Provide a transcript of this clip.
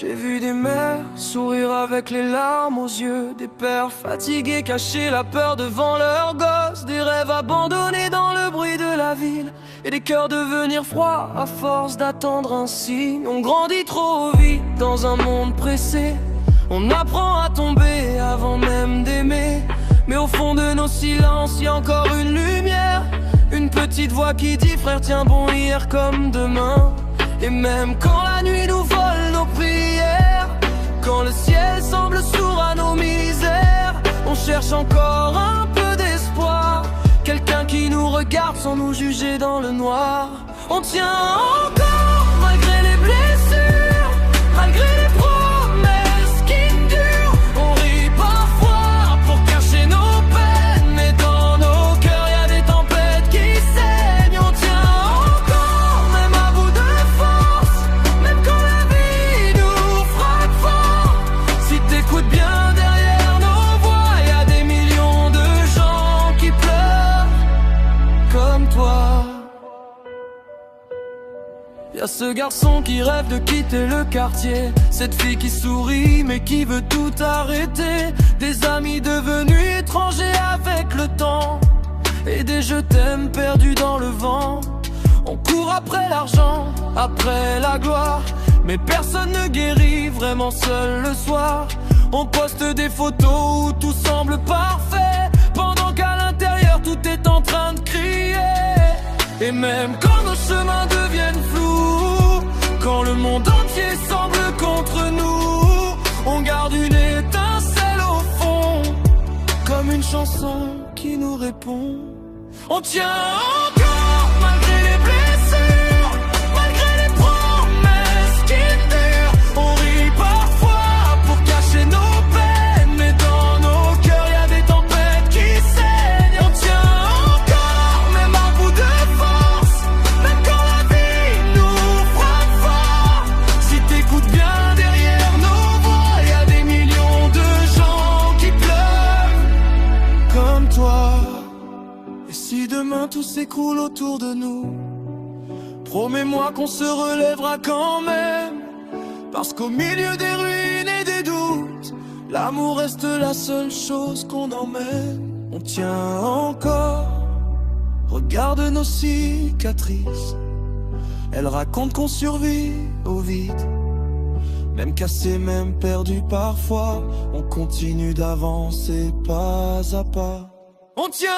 J'ai vu des mères sourire avec les larmes aux yeux, des pères fatigués cacher la peur devant leurs gosses, des rêves abandonnés dans le bruit de la ville, et des cœurs devenir froids à force d'attendre un signe. On grandit trop vite dans un monde pressé, on apprend à tomber avant même d'aimer. Mais au fond de nos silences, y a encore une lumière, une petite voix qui dit frère tiens bon hier comme demain. Et même quand la nuit nous vole nos prières, quand le ciel semble sourd à nos misères, on cherche encore un peu d'espoir, quelqu'un qui nous regarde sans nous juger dans le noir. On tient encore malgré les blessures, malgré les promesses qui durent. On rit parfois pour cacher nos peines, mais dans nos cœurs y a des tempêtes qui saignent. On tient encore même à bout de force, même quand la vie nous frappe fort. Si t'écoutes bien derrière nos voix, y a des millions de gens qui pleurent comme toi. Y'a ce garçon qui rêve de quitter le quartier, cette fille qui sourit mais qui veut tout arrêter, des amis devenus étrangers avec le temps, et des je t'aime perdus dans le vent. On court après l'argent, après la gloire, mais personne ne guérit vraiment seul le soir. On poste des photos où tout semble parfait, pendant qu'à l'intérieur tout est en train de crier. Et même quand nos chemins deviennent flous, quand le monde entier semble contre nous, on garde une étincelle au fond, comme une chanson qui nous répond. On tient encore malgré les blessures, malgré les promesses qui durent. On rit parfois pour cacher nos peines, mais dans nos cœurs y a des tempêtes qui saignent. On tient encore même à bout de force, même quand la vie nous frappe fort. Si t'écoutes bien derrière nos voix, y a des millions de gens qui pleurent comme toi. Et si demain tout s'écroule autour de nous, promets-moi qu'on se relèvera quand même, parce qu'au milieu des ruines et des doutes, l'amour reste la seule chose qu'on emmène. On tient encore, regarde nos cicatrices, elles racontent qu'on survit au vide. Même cassé, même perdu parfois, on continue d'avancer pas à pas. On tient